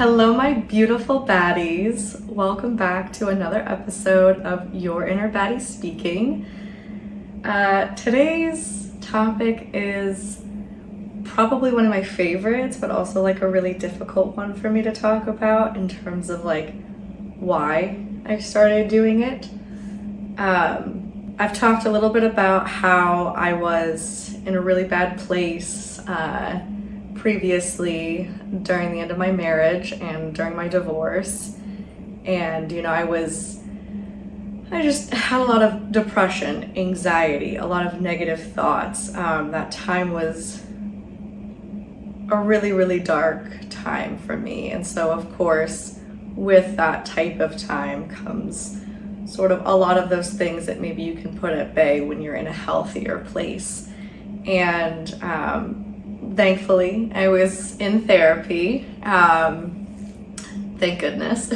Hello, my beautiful baddies. Welcome back to another episode of Your Inner Baddie Speaking. Today's topic is probably one of my favorites, but also like a really difficult one for me to talk about in terms of like why I started doing it. I've talked a little bit about how I was in a really bad place previously during the end of my marriage and during my divorce. And, I just had a lot of depression, anxiety, a lot of negative thoughts. That time was a really, really dark time for me. And so, of course, with that type of time comes sort of a lot of those things that maybe you can put at bay when you're in a healthier place. And thankfully, I was in therapy. Thank goodness.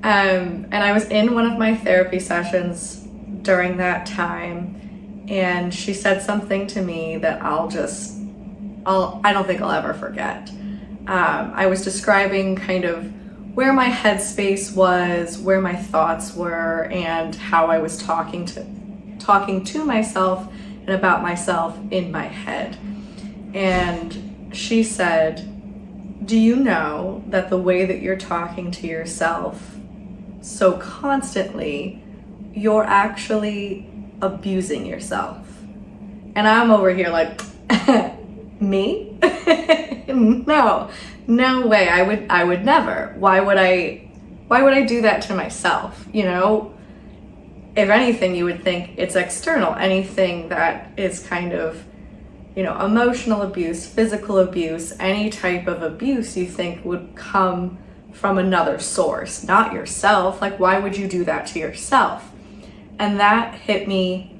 And I was in one of my therapy sessions during that time, and she said something to me that I don't think I'll ever forget. I was describing kind of where my headspace was, where my thoughts were, and how I was talking to myself and about myself in my head. And she said, "Do you know that the way that you're talking to yourself so constantly, you're actually abusing yourself?" And I'm over here like, me? No way. I would never. Why would I do that to myself? If anything, you would think it's external. Anything that is kind of, emotional abuse, physical abuse, any type of abuse you think would come from another source, not yourself. Like, why would you do that to yourself? And that hit me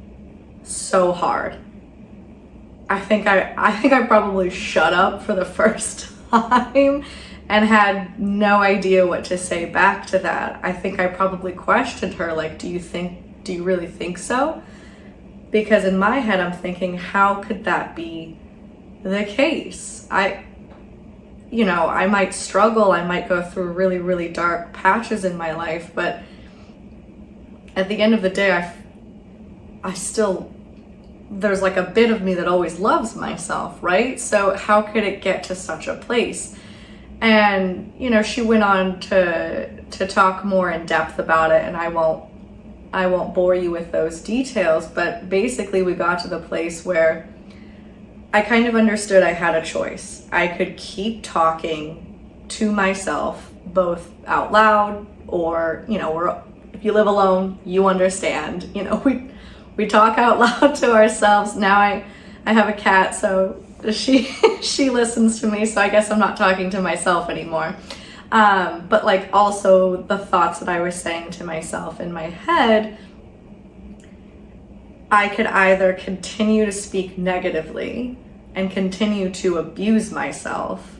so hard. I think I probably shut up for the first time and had no idea what to say back to that. I think I probably questioned her, like, do you really think so? Because in my head, I'm thinking, how could that be the case? I might struggle, I might go through really, really dark patches in my life, but at the end of the day, there's like a bit of me that always loves myself, right? So how could it get to such a place? And, she went on to talk more in depth about it, and I won't bore you with those details, but basically we got to the place where I kind of understood I had a choice. I could keep talking to myself, both out loud or, if you live alone, you understand, we talk out loud to ourselves. Now I have a cat, so she listens to me, so I guess I'm not talking to myself anymore. But like also the thoughts that I was saying to myself in my head, I could either continue to speak negatively and continue to abuse myself,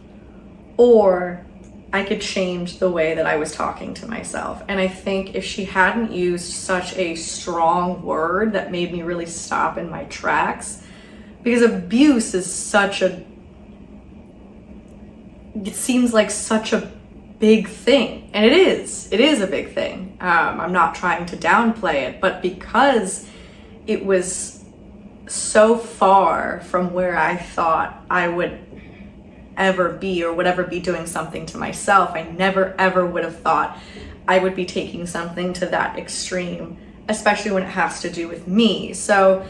or I could change the way that I was talking to myself. And I think if she hadn't used such a strong word that made me really stop in my tracks, because abuse is it seems like such a big thing, and it is a big thing. I'm not trying to downplay it, but because it was so far from where I thought I would ever be or would ever be doing something to myself, I never ever would have thought I would be taking something to that extreme, especially when it has to do with me. So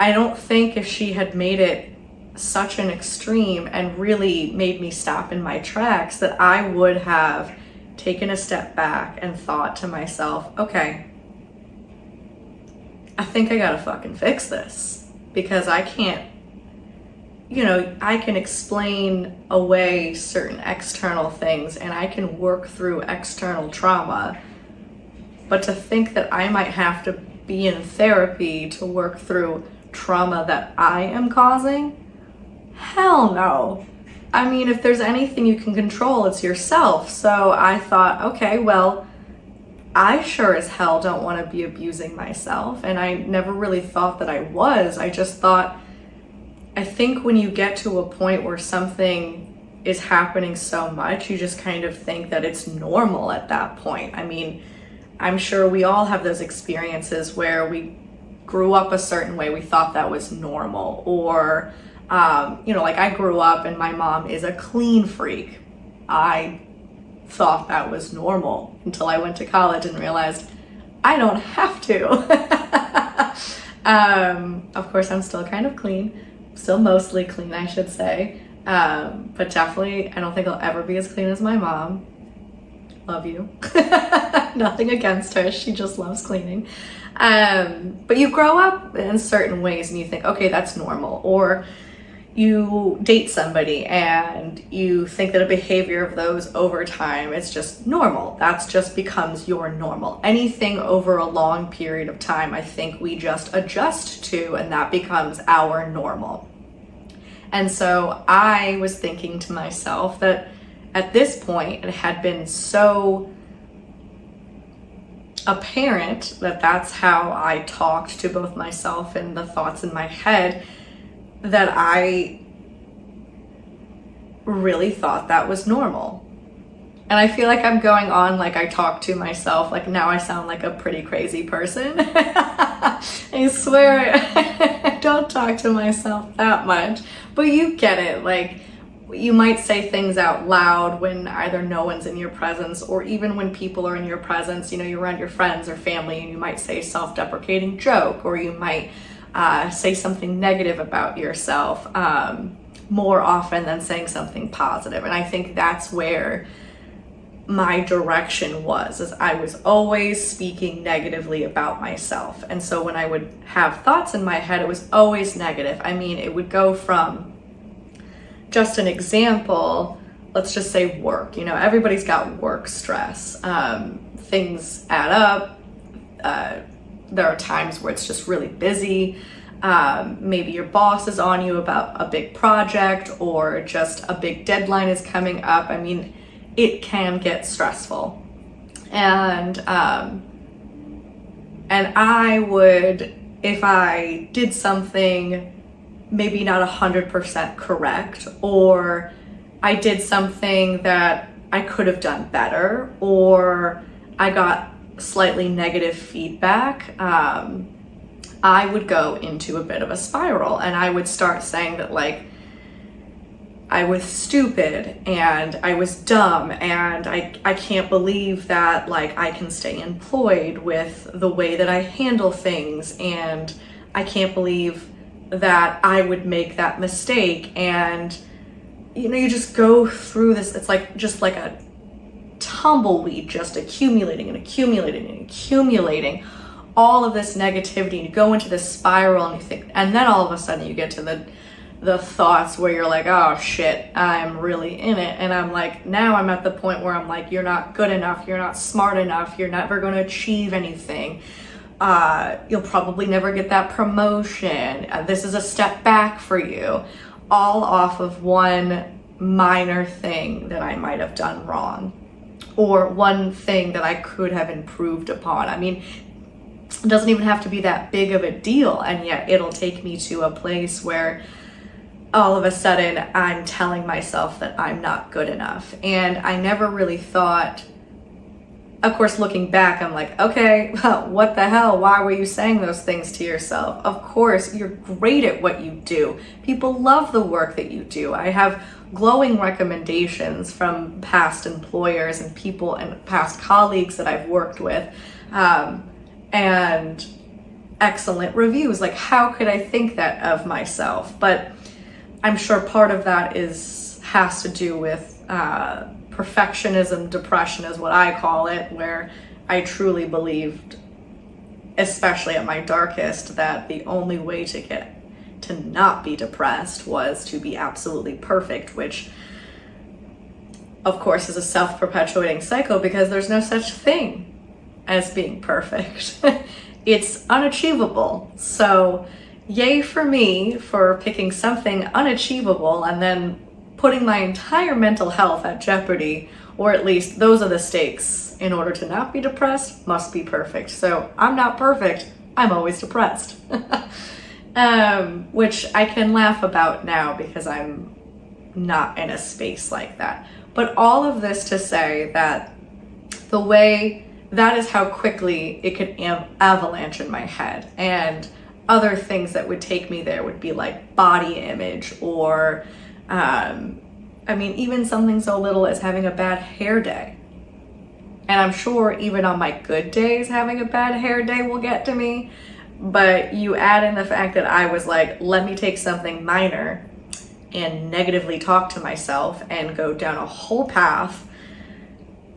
I don't think if she had made it such an extreme and really made me stop in my tracks, that I would have taken a step back and thought to myself, okay, I think I gotta fucking fix this, because I can't, I can explain away certain external things and I can work through external trauma, but to think that I might have to be in therapy to work through trauma that I am causing, hell no. I mean, if there's anything you can control, it's yourself. So I thought, okay, well, I sure as hell don't want to be abusing myself. And I never really thought that I was. I just thought, I think when you get to a point where something is happening so much, you just kind of think that it's normal at that point. I mean, I'm sure we all have those experiences where we grew up a certain way, we thought that was normal, or like I grew up and my mom is a clean freak. I thought that was normal until I went to college and realized I don't have to. Of course, I'm still kind of clean, still mostly clean, I should say. But definitely, I don't think I'll ever be as clean as my mom. Love you. Nothing against her, she just loves cleaning. But you grow up in certain ways and you think, okay, that's normal. Or you date somebody and you think that a behavior of those over time, it's just normal. That's just becomes your normal. Anything over a long period of time, I think we just adjust to, and that becomes our normal. And so I was thinking to myself that at this point, it had been so apparent that that's how I talked to both myself and the thoughts in my head, that I really thought that was normal. And I feel like I'm going on like I talk to myself, like now I sound like a pretty crazy person. I swear I don't talk to myself that much, but you get it. Like, you might say things out loud when either no one's in your presence, or even when people are in your presence, you're around your friends or family, and you might say a self-deprecating joke, or you might say something negative about yourself more often than saying something positive. And I think that's where my direction was, is I was always speaking negatively about myself. And so when I would have thoughts in my head, it was always negative. I mean, it would go from, just an example, let's just say work. Everybody's got work stress. Things add up. There are times where it's just really busy. Maybe your boss is on you about a big project, or just a big deadline is coming up. I mean, it can get stressful. And I would, if I did something maybe not 100% correct, or I did something that I could have done better, or I got slightly negative feedback, I would go into a bit of a spiral, and I would start saying that, like, I was stupid and I was dumb, and I can't believe that, like, I can stay employed with the way that I handle things, and I can't believe that I would make that mistake. And you just go through this, it's like just like a tumbleweed, just accumulating and accumulating and accumulating all of this negativity, and you go into this spiral, and you think, and then all of a sudden you get to the thoughts where you're like, oh shit, I'm really in it. And I'm like, now I'm at the point where I'm like, you're not good enough, you're not smart enough, you're never going to achieve anything. You'll probably never get that promotion. This is a step back for you, all off of one minor thing that I might have done wrong, or one thing that I could have improved upon. I mean, it doesn't even have to be that big of a deal, and yet it'll take me to a place where all of a sudden I'm telling myself that I'm not good enough. And I never really thought, of course, looking back, I'm like, okay, well, what the hell? Why were you saying those things to yourself? Of course, you're great at what you do. People love the work that you do. I have glowing recommendations from past employers and people and past colleagues that I've worked with, and excellent reviews. Like, how could I think that of myself? But I'm sure part of that has to do with perfectionism depression, is what I call it, where I truly believed, especially at my darkest, that the only way to get to not be depressed was to be absolutely perfect, which of course is a self-perpetuating cycle, because there's no such thing as being perfect. It's unachievable. So yay for me for picking something unachievable and then putting my entire mental health at jeopardy, or at least those are the stakes. In order to not be depressed, must be perfect. So I'm not perfect, I'm always depressed. Which I can laugh about now, because I'm not in a space like that. But all of this to say that the way that is how quickly it could avalanche in my head. And other things that would take me there would be like body image, or even something so little as having a bad hair day. And I'm sure even on my good days, having a bad hair day will get to me. But you add in the fact that I was like, let me take something minor and negatively talk to myself and go down a whole path.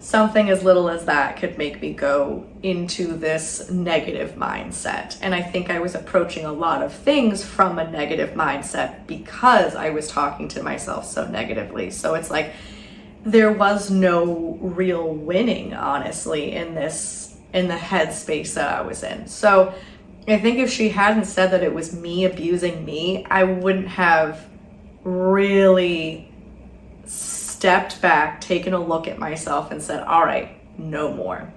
Something as little as that could make me go into this negative mindset. And I think I was approaching a lot of things from a negative mindset because I was talking to myself so negatively. So it's like there was no real winning, honestly, in the headspace that I was in. So I think if she hadn't said that it was me abusing me, I wouldn't have really stepped back, taken a look at myself and said, all right, no more.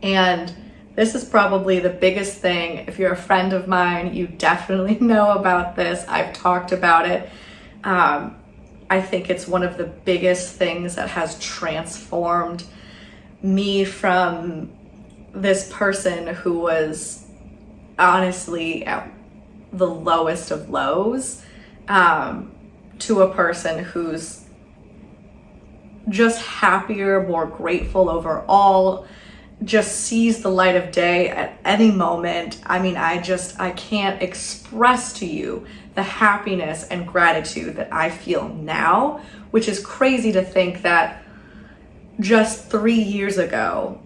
And this is probably the biggest thing. If you're a friend of mine, you definitely know about this. I've talked about it. I think it's one of the biggest things that has transformed me from this person who was honestly at the lowest of lows, to a person who's just happier, more grateful overall, just sees the light of day at any moment. I can't express to you the happiness and gratitude that I feel now, which is crazy to think that just 3 years ago,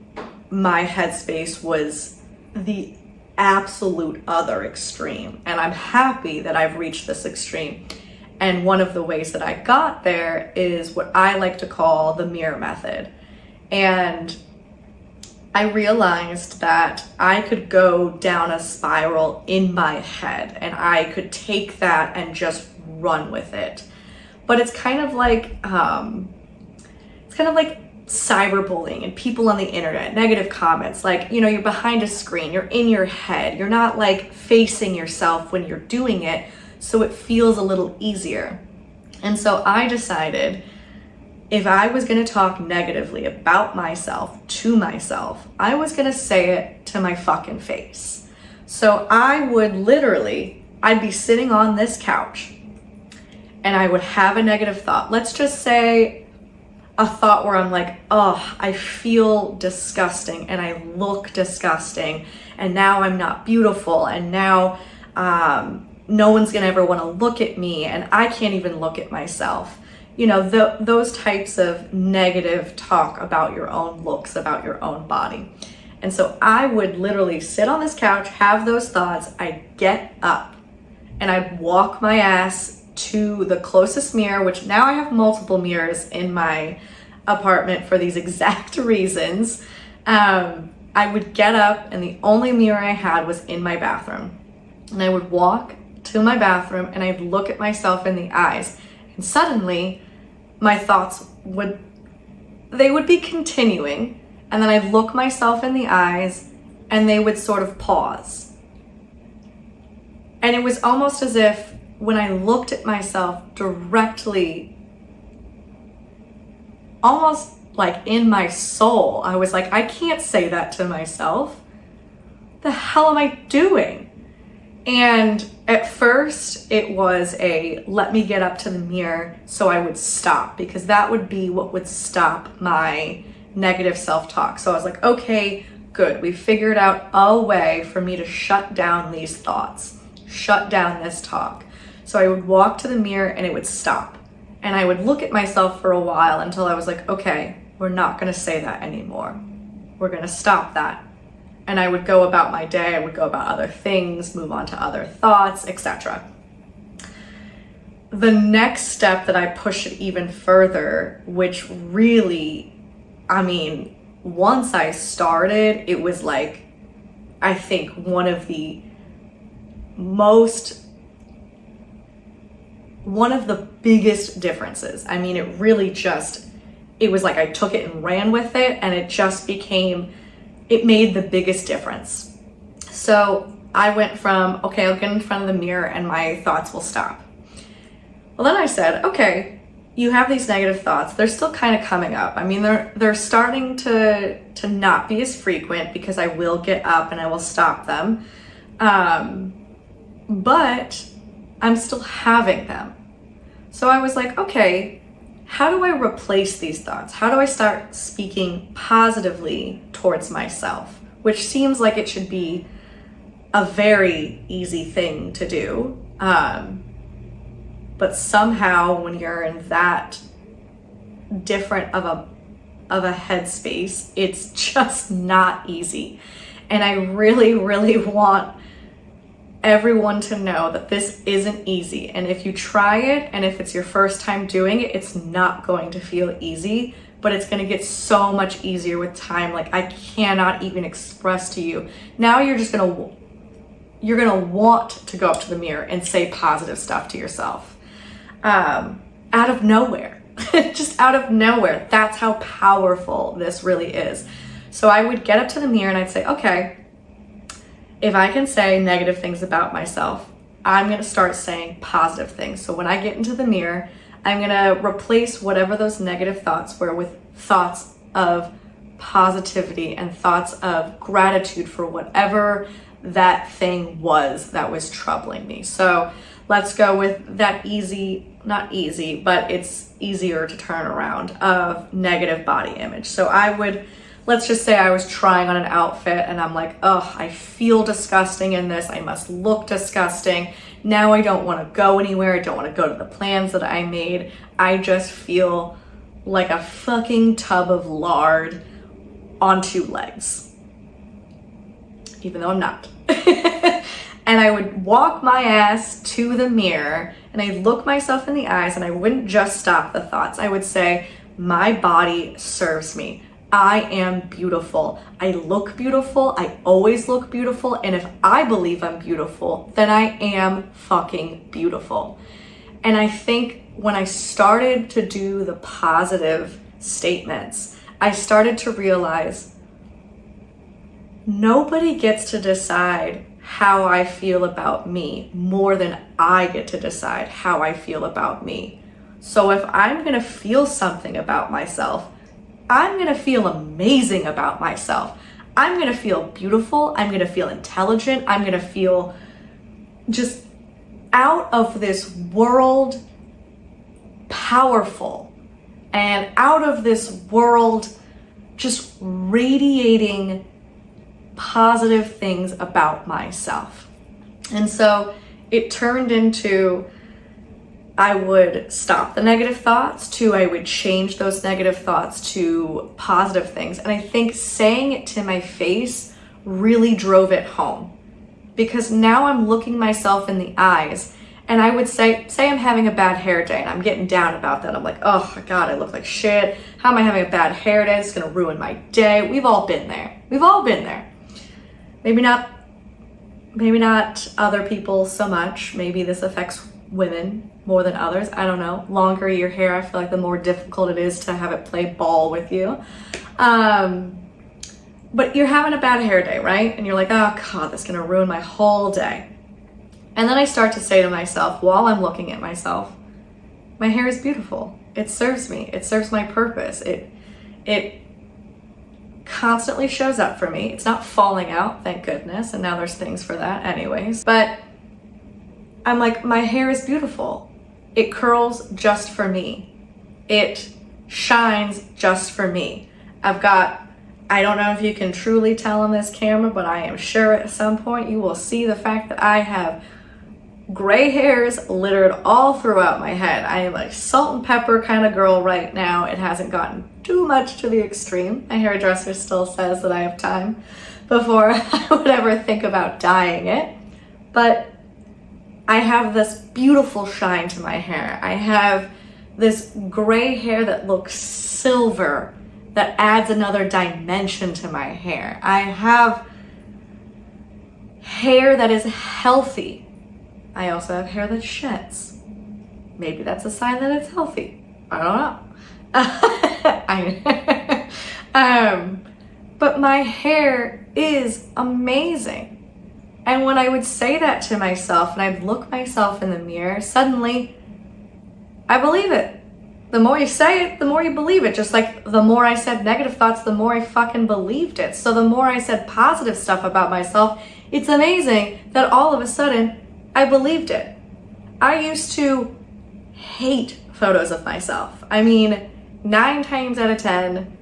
my headspace was the absolute other extreme. And I'm happy that I've reached this extreme. And one of the ways that I got there is what I like to call the mirror method. And I realized that I could go down a spiral in my head and I could take that and just run with it. But it's kind of like cyberbullying and people on the internet, negative comments, like, you're behind a screen, you're in your head, you're not like facing yourself when you're doing it. So it feels a little easier. And so I decided if I was going to talk negatively about myself to myself, I was going to say it to my fucking face. So I'd be sitting on this couch and I would have a negative thought. Let's just say a thought where I'm like, oh, I feel disgusting and I look disgusting and now I'm not beautiful and now, no one's gonna ever want to look at me and I can't even look at myself. Those types of negative talk about your own looks, about your own body. And so I would literally sit on this couch, have those thoughts, I'd get up and I'd walk my ass to the closest mirror, which now I have multiple mirrors in my apartment for these exact reasons. I would get up and the only mirror I had was in my bathroom. And I would walk to my bathroom and I'd look at myself in the eyes, and suddenly my thoughts would be continuing, and then I'd look myself in the eyes and they would sort of pause. And it was almost as if when I looked at myself directly, almost like in my soul, I was like, I can't say that to myself. The hell am I doing? And at first it was let me get up to the mirror so I would stop, because that would be what would stop my negative self-talk. So I was like, okay, good. We figured out a way for me to shut down these thoughts, shut down this talk. So I would walk to the mirror and it would stop. And I would look at myself for a while until I was like, okay, we're not going to say that anymore. We're going to stop that. And I would go about my day, I would go about other things, move on to other thoughts, etc. The next step that I pushed it even further, which really, once I started, it was like, I think one of the biggest differences. It was like I took it and ran with it, and it made the biggest difference. So I went from, okay, I'll get in front of the mirror and my thoughts will stop. Well, then I said, okay, you have these negative thoughts. They're still kind of coming up. I mean, they're starting to not be as frequent because I will get up and I will stop them. But I'm still having them. So I was like, okay, how do I replace these thoughts? How do I start speaking positively towards myself? Which seems like it should be a very easy thing to do. But somehow when you're in that different of a headspace, it's just not easy. And I really, really want everyone to know that this isn't easy. And if you try it, and if it's your first time doing it, it's not going to feel easy, but it's going to get so much easier with time. Like, I cannot even express to you. Now you're going to want to go up to the mirror and say positive stuff to yourself. Out of nowhere, just out of nowhere. That's how powerful this really is. So I would get up to the mirror and I'd say, okay, if I can say negative things about myself, I'm going to start saying positive things. So when I get into the mirror, I'm going to replace whatever those negative thoughts were with thoughts of positivity and thoughts of gratitude for whatever that thing was that was troubling me. So let's go with that not easy, but it's easier to turn around, of negative body image. So let's just say I was trying on an outfit and I'm like, oh, I feel disgusting in this. I must look disgusting. Now I don't want to go anywhere. I don't want to go to the plans that I made. I just feel like a fucking tub of lard on two legs, even though I'm not. And I would walk my ass to the mirror and I'd look myself in the eyes, and I wouldn't just stop the thoughts. I would say, my body serves me. I am beautiful. I look beautiful. I always look beautiful. And if I believe I'm beautiful, then I am fucking beautiful. And I think when I started to do the positive statements, I started to realize nobody gets to decide how I feel about me more than I get to decide how I feel about me. So if I'm going to feel something about myself, I'm going to feel amazing about myself. I'm going to feel beautiful. I'm going to feel intelligent. I'm going to feel just out of this world powerful, and out of this world just radiating positive things about myself. And so it turned into, I would stop the negative thoughts to, I would change those negative thoughts to positive things. And I think saying it to my face really drove it home, because now I'm looking myself in the eyes and I would say I'm having a bad hair day and I'm getting down about that. I'm like, oh my God, I look like shit. How am I having a bad hair day? It's gonna ruin my day. We've all been there. We've all been there. Maybe not other people so much. Maybe this affects women more than others. I don't know. Longer your hair, I feel like the more difficult it is to have it play ball with you. But you're having a bad hair day, right? And you're like, oh God, that's gonna ruin my whole day. And then I start to say to myself, while I'm looking at myself, my hair is beautiful. It serves me. It serves my purpose. It constantly shows up for me. It's not falling out, thank goodness. And now there's things for that anyways. But I'm like, my hair is beautiful. It curls just for me. It shines just for me. I don't know if you can truly tell on this camera, but I am sure at some point you will see the fact that I have gray hairs littered all throughout my head. I am a salt and pepper kind of girl right now. It hasn't gotten too much to the extreme. My hairdresser still says that I have time before I would ever think about dyeing it. But I have this beautiful shine to my hair. I have this gray hair that looks silver, that adds another dimension to my hair. I have hair that is healthy. I also have hair that sheds. Maybe that's a sign that it's healthy. I don't know. But my hair is amazing. And when I would say that to myself and I'd look myself in the mirror, suddenly I believe it. The more you say it, the more you believe it. Just like the more I said negative thoughts, the more I fucking believed it. So the more I said positive stuff about myself, it's amazing that all of a sudden I believed it. I used to hate photos of myself. I mean, 9 times out of 10,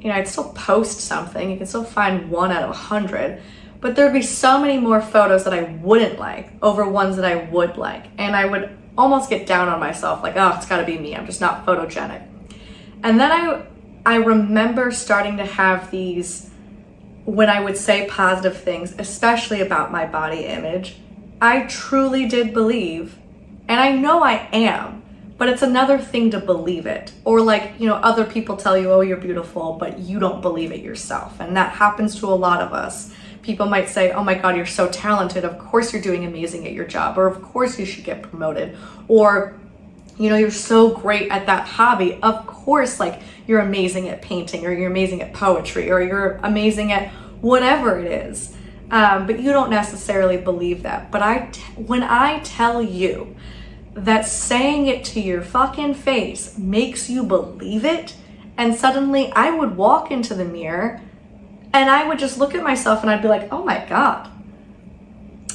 I'd still post something. You can still find 1 out of 100. But there'd be so many more photos that I wouldn't like over ones that I would like. And I would almost get down on myself, like, oh, it's gotta be me. I'm just not photogenic. And then I remember starting to have these, when I would say positive things, especially about my body image, I truly did believe, and I know I am, but it's another thing to believe it. Or like, other people tell you, oh, you're beautiful, but you don't believe it yourself. And that happens to a lot of us. People might say, oh my God, you're so talented. Of course you're doing amazing at your job. Or of course you should get promoted. Or, you're so great at that hobby. Of course, like you're amazing at painting, or you're amazing at poetry, or you're amazing at whatever it is. But you don't necessarily believe that. But when I tell you that saying it to your fucking face makes you believe it, and suddenly I would walk into the mirror and I would just look at myself and I'd be like, oh my God,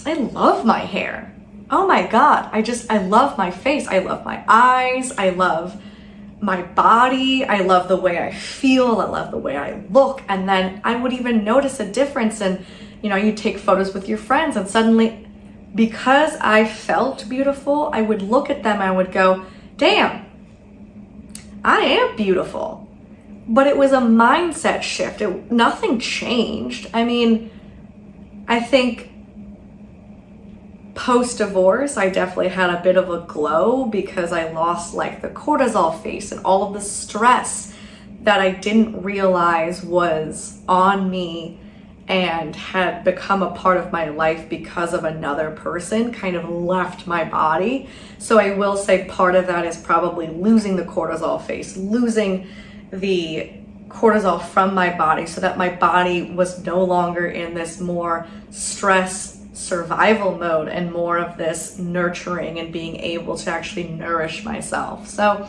I love my hair. Oh my God, I love my face. I love my eyes. I love my body. I love the way I feel. I love the way I look. And then I would even notice a difference. And, you take photos with your friends, and suddenly, because I felt beautiful, I would look at them and I would go, damn, I am beautiful. But it was a mindset shift. Nothing changed. I mean, I think post-divorce, I definitely had a bit of a glow because I lost like the cortisol face and all of the stress that I didn't realize was on me and had become a part of my life because of another person kind of left my body. So I will say part of that is probably losing the cortisol face, losing the cortisol from my body, so that my body was no longer in this more stress survival mode and more of this nurturing and being able to actually nourish myself. So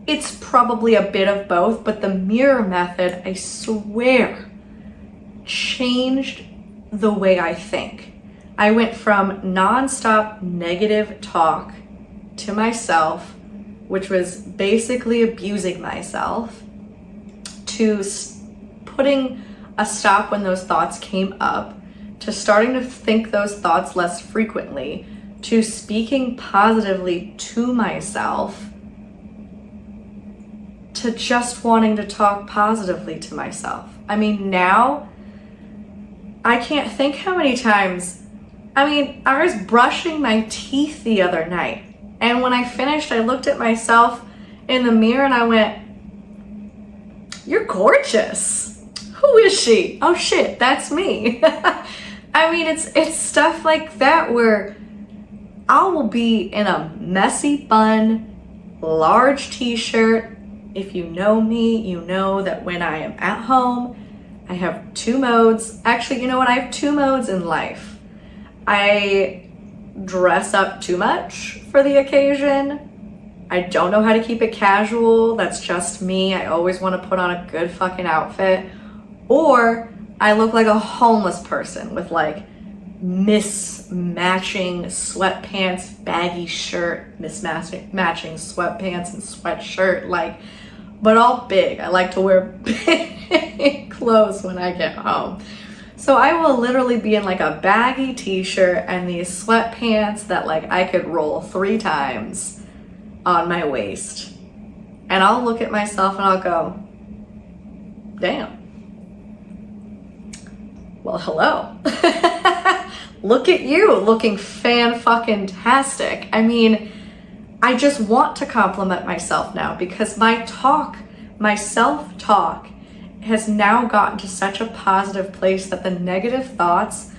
it's probably a bit of both, but the mirror method, I swear, changed the way I think. I went from nonstop negative talk to myself, which was basically abusing myself, to putting a stop when those thoughts came up, to starting to think those thoughts less frequently, to speaking positively to myself, to just wanting to talk positively to myself. I mean, now, I can't think how many times, I was brushing my teeth the other night, and when I finished, I looked at myself in the mirror and I went, you're gorgeous. Who is she? Oh shit, that's me. It's stuff like that where I will be in a messy bun, large t-shirt. If you know me, you know that when I am at home, I have 2 modes. Actually, you know what? I have 2 modes in life. I dress up too much for the occasion. I don't know how to keep it casual. That's just me. I always want to put on a good fucking outfit. Or I look like a homeless person with like mismatching sweatpants, baggy shirt, mismatching sweatpants and sweatshirt, but all big. I like to wear big clothes when I get home. So I will literally be in like a baggy t-shirt and these sweatpants that I could roll 3 times on my waist. And I'll look at myself and I'll go, damn. Well, hello. Look at you looking fan-fucking-tastic. I just want to compliment myself now because my self-talk has now gotten to such a positive place that the negative thoughts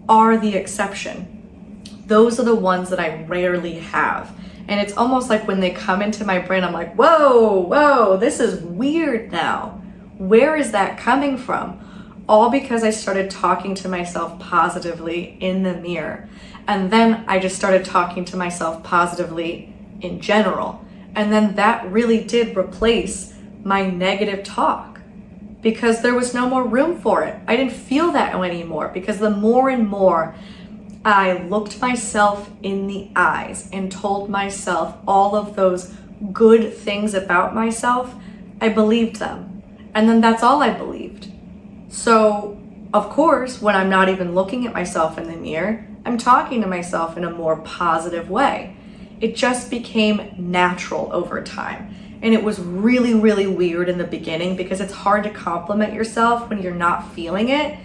are the exception. Those are the ones that I rarely have. And it's almost like when they come into my brain, I'm like, whoa, this is weird now. Where is that coming from? All because I started talking to myself positively in the mirror. And then I just started talking to myself positively in general. And then that really did replace my negative talk because there was no more room for it. I didn't feel that anymore because the more and more I looked myself in the eyes and told myself all of those good things about myself, I believed them. And then that's all I believed. So, of course, when I'm not even looking at myself in the mirror, I'm talking to myself in a more positive way. It just became natural over time. And it was really, really weird in the beginning because it's hard to compliment yourself when you're not feeling it,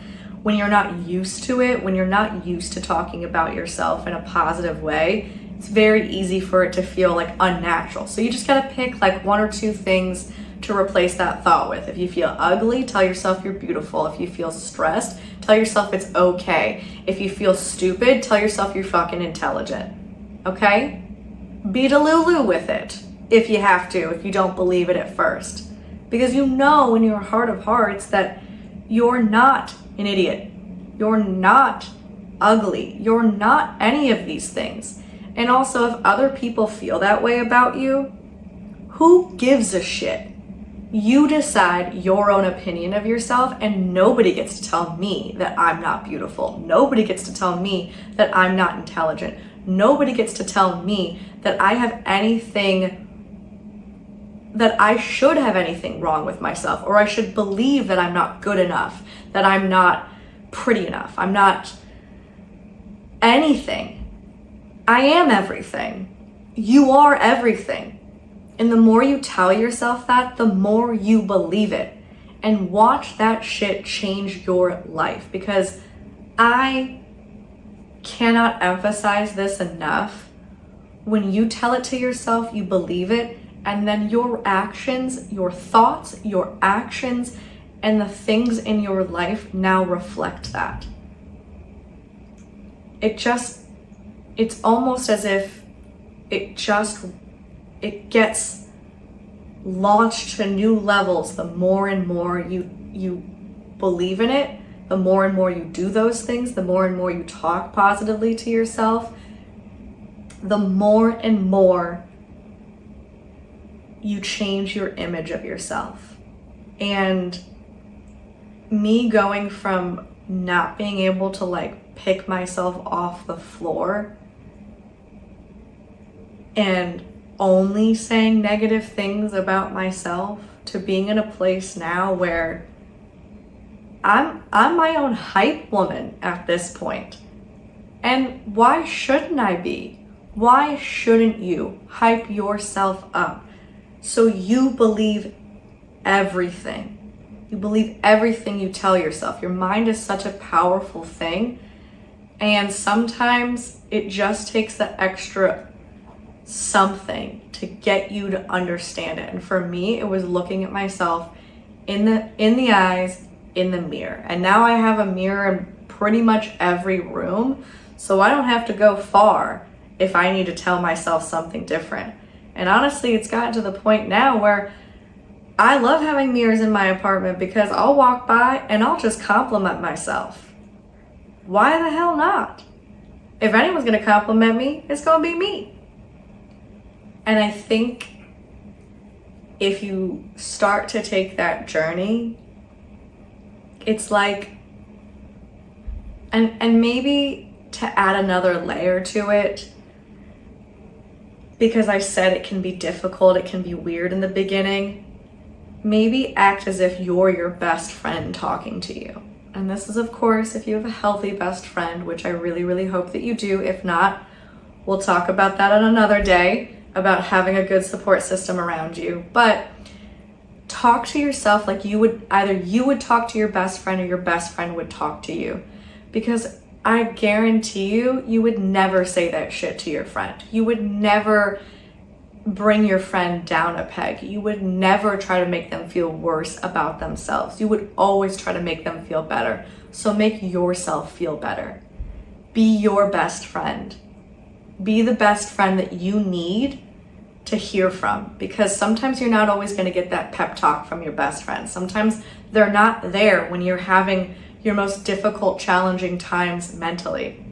when you're not used to it, when you're not used to talking about yourself in a positive way. It's very easy for it to feel like unnatural. So you just gotta pick like one or two things to replace that thought with. If you feel ugly, tell yourself you're beautiful. If you feel stressed, tell yourself it's okay. If you feel stupid, tell yourself you're fucking intelligent. Okay? Be delulu with it if you have to, if you don't believe it at first. Because you know in your heart of hearts that you're not an idiot. You're not ugly. You're not any of these things. And also, if other people feel that way about you, who gives a shit? You decide your own opinion of yourself, and nobody gets to tell me that I'm not beautiful. Nobody gets to tell me that I'm not intelligent. Nobody gets to tell me that I have anything, that I should have anything wrong with myself, or I should believe that I'm not good enough, that I'm not pretty enough, I'm not anything. I am everything. You are everything. And the more you tell yourself that, the more you believe it. And watch that shit change your life. Because I cannot emphasize this enough. When you tell it to yourself, you believe it. And then your actions, your thoughts, your actions, and the things in your life now reflect that. It's almost as if it gets launched to new levels the more and more you believe in it, the more and more you do those things, the more and more you talk positively to yourself, the more and more you change your image of yourself. And me going from not being able to like pick myself off the floor and only saying negative things about myself to being in a place now where I'm my own hype woman at this point. And why shouldn't I be? Why shouldn't you hype yourself up so you believe everything? You believe everything you tell yourself. Your mind is such a powerful thing, and sometimes it just takes the extra something to get you to understand it. And for me, it was looking at myself in the eyes, in the mirror. And now I have a mirror in pretty much every room, so I don't have to go far if I need to tell myself something different. And honestly, it's gotten to the point now where I love having mirrors in my apartment because I'll walk by and I'll just compliment myself. Why the hell not? If anyone's gonna compliment me, it's gonna be me. And I think if you start to take that journey, it's like, and maybe to add another layer to it, because I said it can be difficult, it can be weird in the beginning, maybe act as if you're your best friend talking to you. And this is, of course, if you have a healthy best friend, which I really, really hope that you do. If not, we'll talk about that on another day, about having a good support system around you. But talk to yourself like you would talk to your best friend, or your best friend would talk to you. Because I guarantee you would never say that shit to your friend. You would never bring your friend down a peg. You would never try to make them feel worse about themselves. You would always try to make them feel better. So make yourself feel better. Be your best friend. Be the best friend that you need to hear from, because sometimes you're not always going to get that pep talk from your best friend. Sometimes they're not there when you're having your most difficult, challenging times mentally.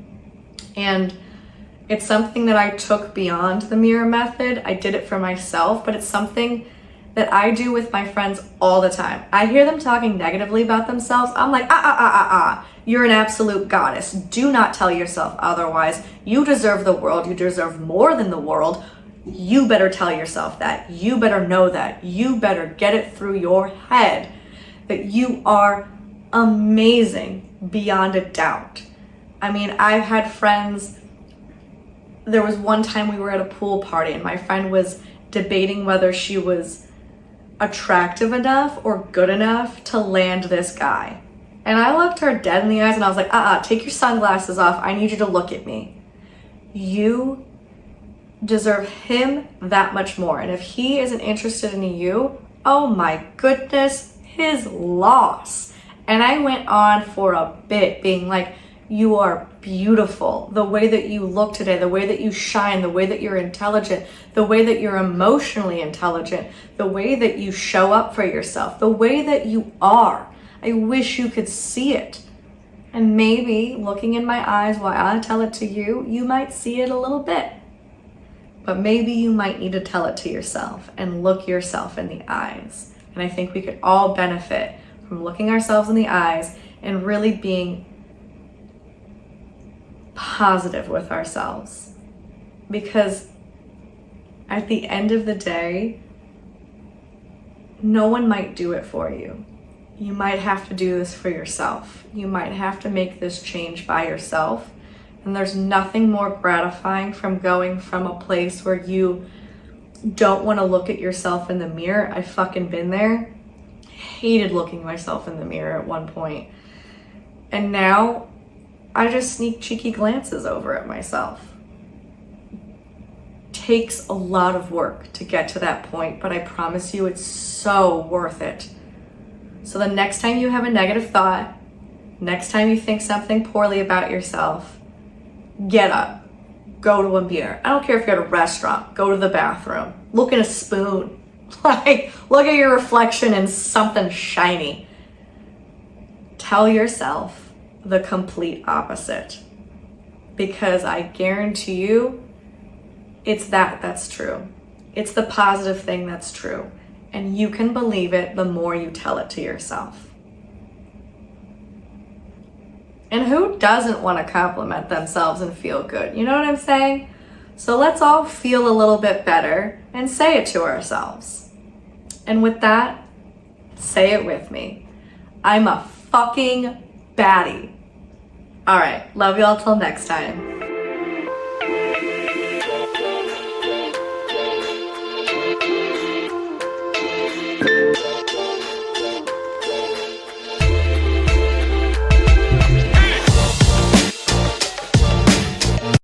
And It's something that I took beyond the mirror method. I did it for myself, but it's something that I do with my friends all the time. I hear them talking negatively about themselves. I'm like, you're an absolute goddess. Do not tell yourself otherwise. You deserve the world. You deserve more than the world. You better tell yourself that. You better know that. You better get it through your head that you are amazing beyond a doubt. I mean, I've had friends. There was one time we were at a pool party and my friend was debating whether she was attractive enough or good enough to land this guy. And I looked her dead in the eyes and I was like, take your sunglasses off. I need you to look at me. You deserve him that much more. And if he isn't interested in you, oh my goodness, his loss. And I went on for a bit being like, you are beautiful. The way that you look today, the way that you shine, the way that you're intelligent, the way that you're emotionally intelligent, the way that you show up for yourself, the way that you are. I wish you could see it. And maybe looking in my eyes while I tell it to you, you might see it a little bit. But maybe you might need to tell it to yourself and look yourself in the eyes. And I think we could all benefit from looking ourselves in the eyes and really being positive with ourselves. Because at the end of the day, no one might do it for you. You might have to do this for yourself. You might have to make this change by yourself. And there's nothing more gratifying from going from a place where you don't want to look at yourself in the mirror. I've fucking been there. Hated looking myself in the mirror at one point. And now I just sneak cheeky glances over at myself. Takes a lot of work to get to that point, but I promise you it's so worth it. So the next time you have a negative thought, next time you think something poorly about yourself, get up, go to a mirror. I don't care if you're at a restaurant, go to the bathroom, look in a spoon, like look at your reflection in something shiny. Tell yourself the complete opposite, because I guarantee you it's that's true. It's the positive thing that's true. And you can believe it the more you tell it to yourself. And who doesn't want to compliment themselves and feel good? You know what I'm saying? So let's all feel a little bit better and say it to ourselves. And with that, say it with me. I'm a fucking baddie. All right, love y'all till next time.